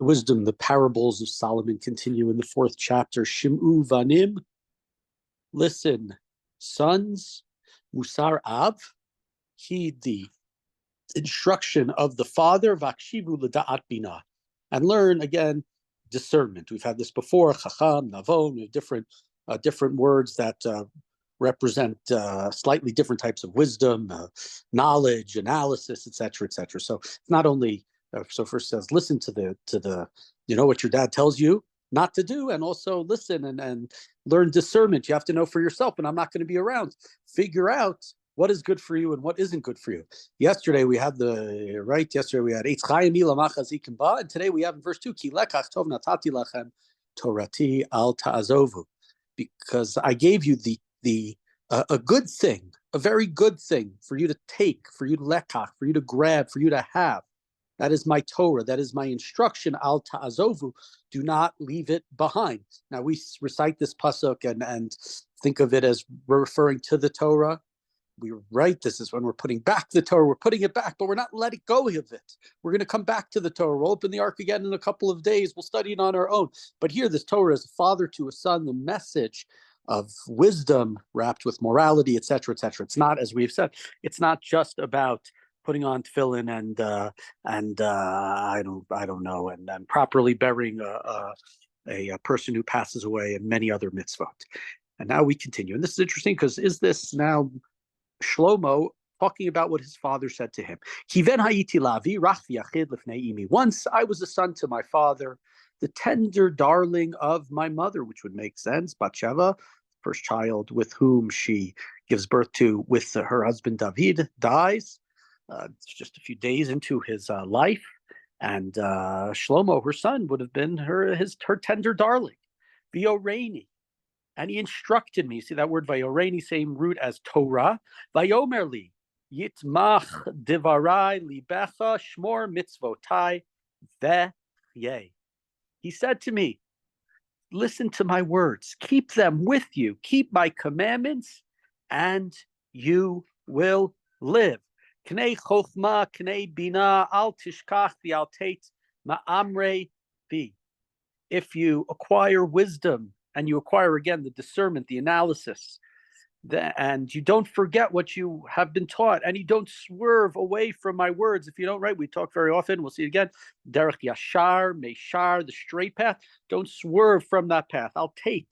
wisdom, the parables of Solomon continue in the 4th chapter. Shim'u vanim, listen, sons, musar av, heed the instruction of the father, vakshivu l'da'at bina, and learn again discernment. We've had this before, chacham, navon, we have different words that represent slightly different types of wisdom, knowledge, analysis, etc., etc. So it's not only so first says listen to the what your dad tells you not to do, and also listen and learn discernment. You have to know for yourself, and I'm not going to be around. Figure out what is good for you and what isn't good for you. Yesterday we had Yesterday we had Eitz Chaim Ilamachazikim Ba, and today we have in verse 2 Ki lekach tov natati lachem torati al ta'azovu, because I gave you a good thing, a very good thing for you to take, for you to lekach, for you to grab, for you to have. That is my Torah. That is my instruction. Al ta'azovu. Do not leave it behind. Now we recite this pasuk and think of it as referring to the Torah. This is when we're putting back the Torah. We're putting it back, but we're not letting go of it. We're going to come back to the Torah. We'll open the ark again in a couple of days. We'll study it on our own. But here, this Torah is a father to a son, the message of wisdom wrapped with morality, etc., etc. It's not, as we've said, it's not just about putting on tefillin and I don't know, and properly burying a person who passes away, and many other mitzvot. And now we continue. And this is interesting because is this now Shlomo talking about what his father said to him? Once I was a son to my father, the tender darling of my mother, which would make sense. Batsheva, first child with whom she gives birth to with her husband David, dies. It's just a few days into his life, and Shlomo, her son, would have been her tender darling. V'yoreini, and he instructed me. See that word vayoreini, same root as Torah. Vayomerli yitmach divarai libecha shmor mitzvotai ve'yeh. He said to me, listen to my words, keep them with you, keep my commandments, and you will live. Knei chochma, knei bina, al tishkach v'al tet ma'amrei bi. If you acquire wisdom, and you acquire again the discernment, the analysis, and you don't forget what you have been taught, and you don't swerve away from my words. If you don't, right, we talk very often, we'll see it again, derech yashar, meishar, the straight path. Don't swerve from that path. I'll take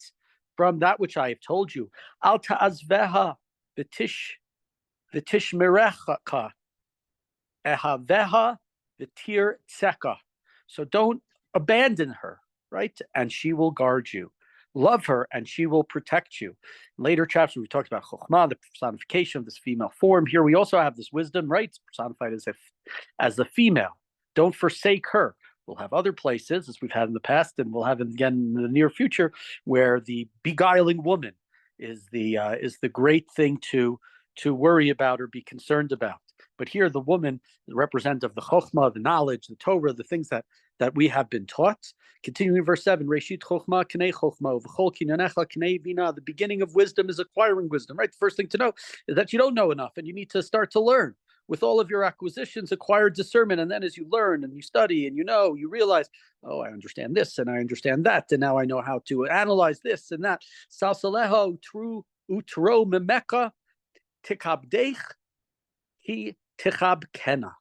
from that which I have told you. Al ta'azveha v'tishmerecha ehaveha v'tir tzeka. So don't abandon her, right? And she will guard you. Love her, and she will protect you. In later chapters, we talked about chokhmah, the personification of this female form. Here we also have this wisdom, right? It's personified as the female. Don't forsake her. We'll have other places, as we've had in the past, and we'll have again in the near future, where the beguiling woman is the great thing to worry about or be concerned about. But here, the woman, the representative of the chokhmah, the knowledge, the Torah, the things that we have been taught. Continuing in verse 7, Reshit chokhmah knei chokhmah v'chol kinyanecha knei bina. The beginning of wisdom is acquiring wisdom, right? The first thing to know is that you don't know enough, and you need to start to learn. With all of your acquisitions, acquire discernment, and then as you learn and you study and you realize, oh, I understand this and I understand that, and now I know how to analyze this and that. Salsaleho tru utro memeka tikabdeich hi tichab kena.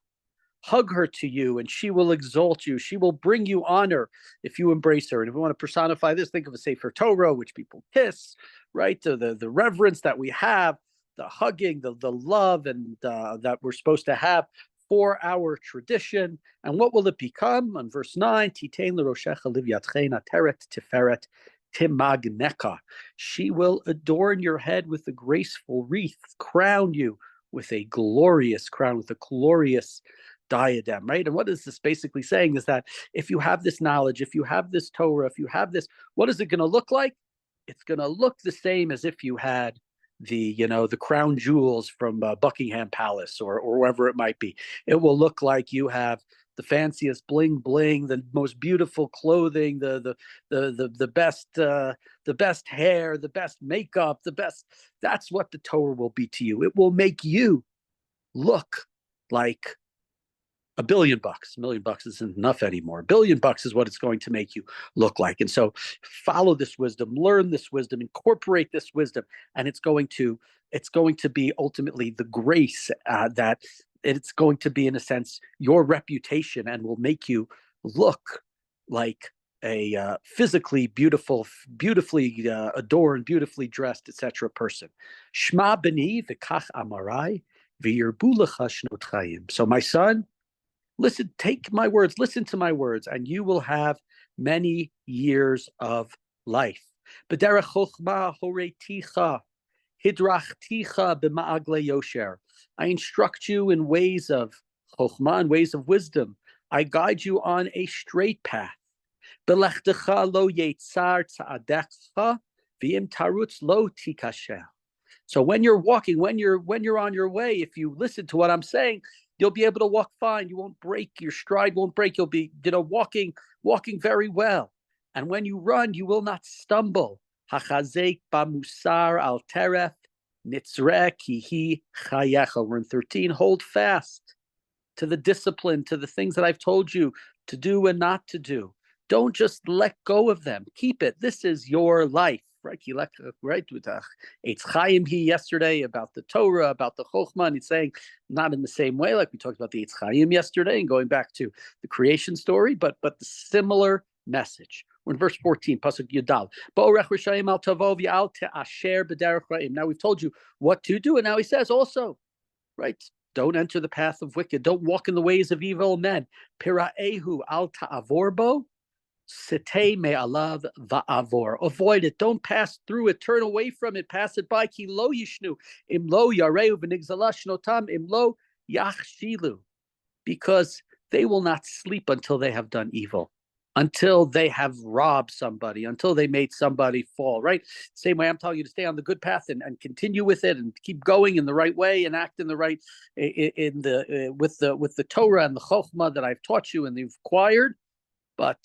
Hug her to you, and she will exalt you. She will bring you honor if you embrace her. And if we want to personify this, think of a Sefer Torah, which people kiss, right? The reverence that we have, the hugging, the love, and that we're supposed to have for our tradition. And what will it become? On verse 9, Titein l'roshecha livyatchein ateret tiferet timagneka. She will adorn your head with a graceful wreath, crown you with a glorious crown, with a glorious diadem, right? And what is this basically saying is that if you have this knowledge, if you have this Torah, if you have this, what is it going to look like? It's going to look the same as if you had the crown jewels from Buckingham Palace or wherever it might be. It will look like you have the fanciest bling bling, the most beautiful clothing, the best hair, the best makeup, the best. That's what the Torah will be to you. It will make you look like $1 billion. $1 million isn't enough anymore. $1 billion is what it's going to make you look like. And so follow this wisdom, learn this wisdom, incorporate this wisdom, and it's going to be ultimately the grace that it's going to be, in a sense, your reputation, and will make you look like a physically beautiful, beautifully adorned, beautifully dressed, etc. person. Shma b'ni v'kach amarai v'yirbu lecha shnot chayim. So my son, listen, take my words, listen to my words, and you will have many years of life. B'derech chochma horeticha hidrachticha b'ma'agle yosher. I instruct you in ways of chochma, in ways of wisdom. I guide you on a straight path. Belechtecha lo yetzar tza'adecha v'im tarutz lo tikashel. So when you're walking, when you're on your way, if you listen to what I'm saying, you'll be able to walk fine. You won't break. Your stride won't break. You'll be, walking very well. And when you run, you will not stumble. Hachazek b'musar al teref nitzreh kihi chayecha. We're in 13. Hold fast to the discipline, to the things that I've told you to do and not to do. Don't just let go of them. Keep it. This is your life, right? Right? Eitz Chaim yesterday about the Torah, about the Chokhmah, and he's saying not in the same way like we talked about the Eitz Chaim yesterday, and going back to the creation story, but the similar message. We're in verse 14, pasuk Yudal. Now we've told you what to do, and now he says also, right? Don't enter the path of wicked. Don't walk in the ways of evil men. Pira'ehu al ta'avorbo. Sitei me'alav va'avor. Avoid it. Don't pass through it. Turn away from it. Pass it by. Ki lo yishnu im lo yareu v'nigzala shnotam im lo yachshilu. Because they will not sleep until they have done evil, until they have robbed somebody, until they made somebody fall, right? Same way I'm telling you to stay on the good path and continue with it and keep going in the right way and act in the right, with the Torah and the Chokhmah that I've taught you and you've acquired. But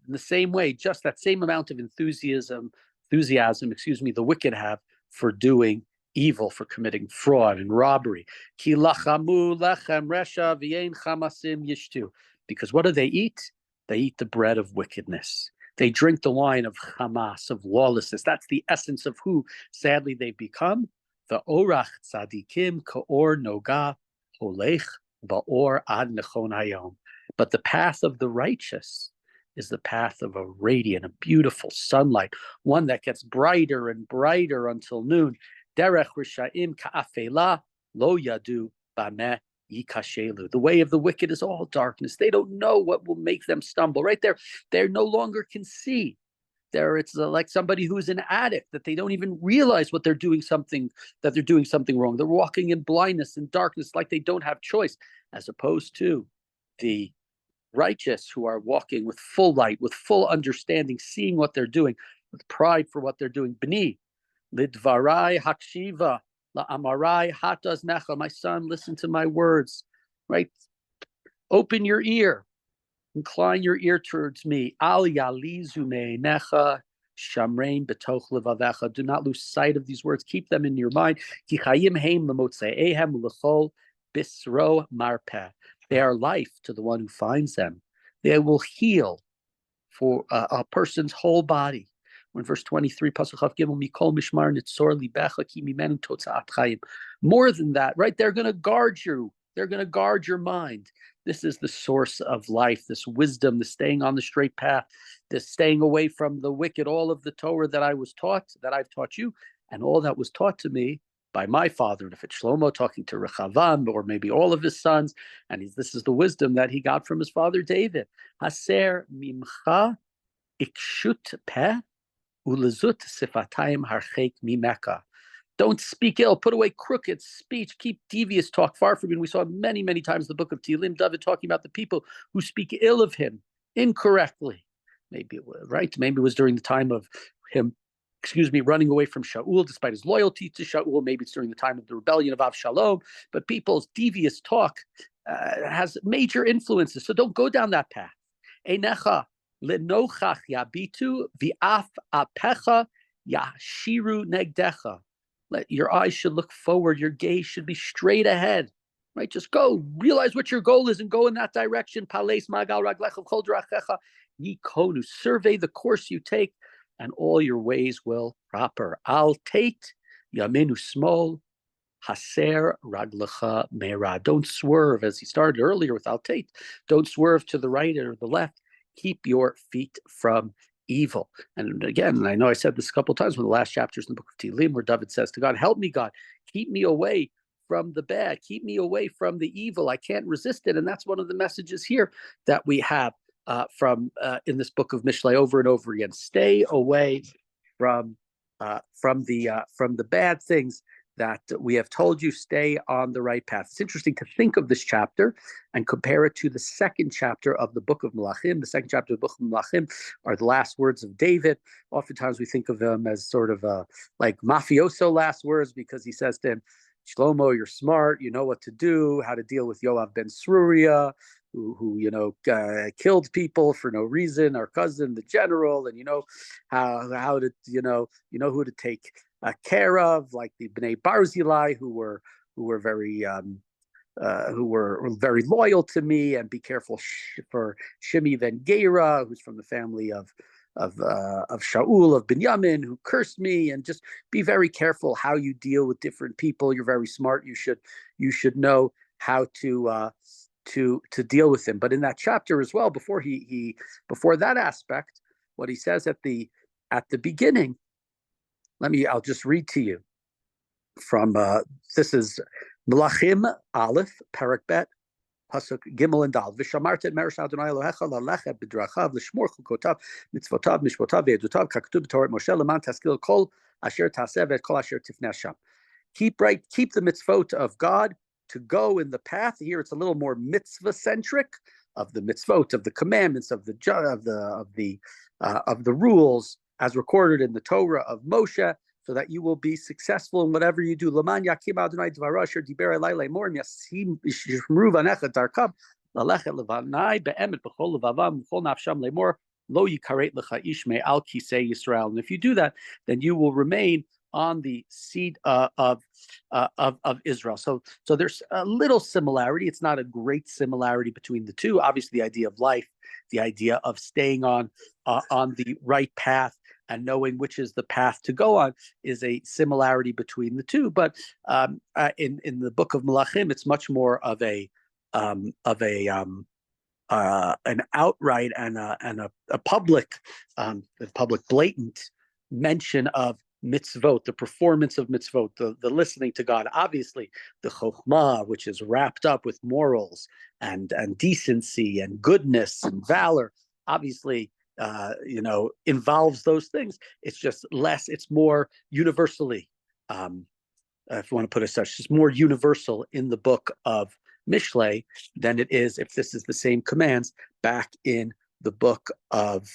in the same way, just that same amount of enthusiasm, the wicked have for doing evil, for committing fraud and robbery. Ki lachamu lechem resha v'yein chamasim yishtu. Because what do they eat? They eat the bread of wickedness. They drink the wine of Hamas, of lawlessness. That's the essence of who, sadly, they've become. The orach tzadikim ka'or noga holech ba'or ad nechon hayom. But the path of the righteous is the path of a radiant, a beautiful sunlight, one that gets brighter and brighter until noon. Derech rishaim ka'afela lo yadu bameh yikashelu. The way of the wicked is all darkness. They don't know what will make them stumble. Right there, they no longer can see. It's like somebody who's an addict, that they don't even realize that they're doing something wrong. They're walking in blindness and darkness, like they don't have choice, as opposed to the righteous who are walking with full light, with full understanding, seeing what they're doing, with pride for what they're doing. B'ni lidvarai hakshiva la'amarai hataz necha. My son, listen to my words. Right? Open your ear. Incline your ear towards me. Al yalizu me'enecha shamrein betoch levavecha. Do not lose sight of these words. Keep them in your mind. Ki chayim heim lemotzeehem l'chol bisro marpeh. They are life to the one who finds them. They will heal for a person's whole body. When verse 23, more than that, right? They're going to guard you. They're going to guard your mind. This is the source of life, this wisdom, the staying on the straight path, this staying away from the wicked, all of the Torah that I've taught you, and all that was taught to me by my father. And if it's Shlomo talking to Rechavam, or maybe all of his sons, and this is the wisdom that he got from his father David. Haser mimcha ikshut peh ulezut sifatayim harchek mimeka. Don't speak ill. Put away crooked speech. Keep devious talk far from you. We saw many, many times in the book of Tehillim, David talking about the people who speak ill of him incorrectly. Maybe it was, right? Maybe it was during the time of him, running away from Shaul despite his loyalty to Shaul. Maybe it's during the time of the rebellion of Avshalom. But people's devious talk has major influences. So don't go down that path. Einecha lenochach yabitu v'af apecha yashiru negdecha. Your eyes should look forward. Your gaze should be straight ahead. right? Just go, realize what your goal is and go in that direction. Pales magal raglecha kol drachecha yikonu. Survey the course you take, and all your ways will prosper. Al tate yaminu smol haser raglecha mera. Don't swerve, as he started earlier with al tate. Don't swerve to the right or the left. Keep your feet from evil. And again, I know I said this a couple of times in the last chapters in the book of Tehillim, where David says to God, help me, God, keep me away from the bad, keep me away from the evil. I can't resist it. And that's one of the messages here that we have from in this book of Mishlei over and over again. Stay away from the bad things that we have told you. Stay on the right path. It's interesting to think of this chapter and compare it to the second chapter of the book of Melachim. The second chapter of the book of Melachim are the last words of David. Oftentimes we think of them as sort of like mafioso last words, because he says to him, Shlomo, you're smart, you know what to do, how to deal with Yoav ben Sruria, who killed people for no reason, our cousin, the general, and how to who to take care of, like the Bnei Barzilai, who were very loyal to me, and be careful for Shimi ben Gera, who's from the family of Shaul of Binyamin, who cursed me, and just be very careful how you deal with different people. You're very smart. You should know how to deal with him. But in that chapter as well, before that aspect, what he says at the beginning, I'll just read to you from this is Melachim Aleph Parak Bet Pasuk Gimel and Dal. V'shamart et meresh Adonai Elohecha lalecha b'drachav l'shmor chukotav mitzvotav mishpotav ve'edutav kaktuv b'Torah Moshe leman taskil kol asher taseh ve'et kol asher tifneh sham. Keep the mitzvot of God, to go in the path. Here it's a little more mitzvah centric, of the mitzvot, of the commandments, of the rules as recorded in the Torah of Moshe, so that you will be successful in whatever you do. Laman yakim Adonai dvaro asher diber elai lemor yasim yishmru vanecha darkav lalechet levanai be'emet b'chol levavam b'chol nafsham lemor lo yikaret lecha ish me'al kisei Yisrael. And if you do that, then you will remain on the seat of Israel. So there's a little similarity. It's not a great similarity between the two. Obviously, the idea of life, the idea of staying on the right path and knowing which is the path to go on, is a similarity between the two. But in the book of Melachim, it's much more of an outright and a public blatant mention of mitzvot, the performance of mitzvot, the listening to God. Obviously, the chokhmah, which is wrapped up with morals and decency and goodness and valor, obviously, involves those things. It's just less. It's more universally, if you want to put it such, it's more universal in the book of Mishlei than it is, if this is the same commands, back in the book of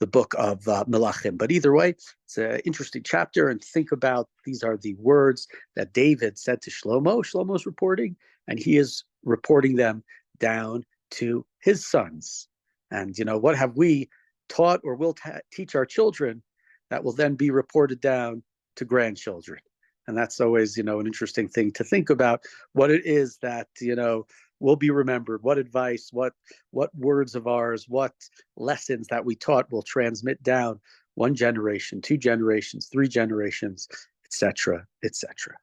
Melachim. But either way, it's an interesting chapter, and think about, these are the words that David said to Shlomo. Shlomo's reporting, and he is reporting them down to his sons. And what have we taught or will teach our children that will then be reported down to grandchildren? And that's always, an interesting thing to think about, what it is that, will be remembered, what advice, what words of ours, what lessons that we taught will transmit down one generation, two generations, three generations, etc., etc.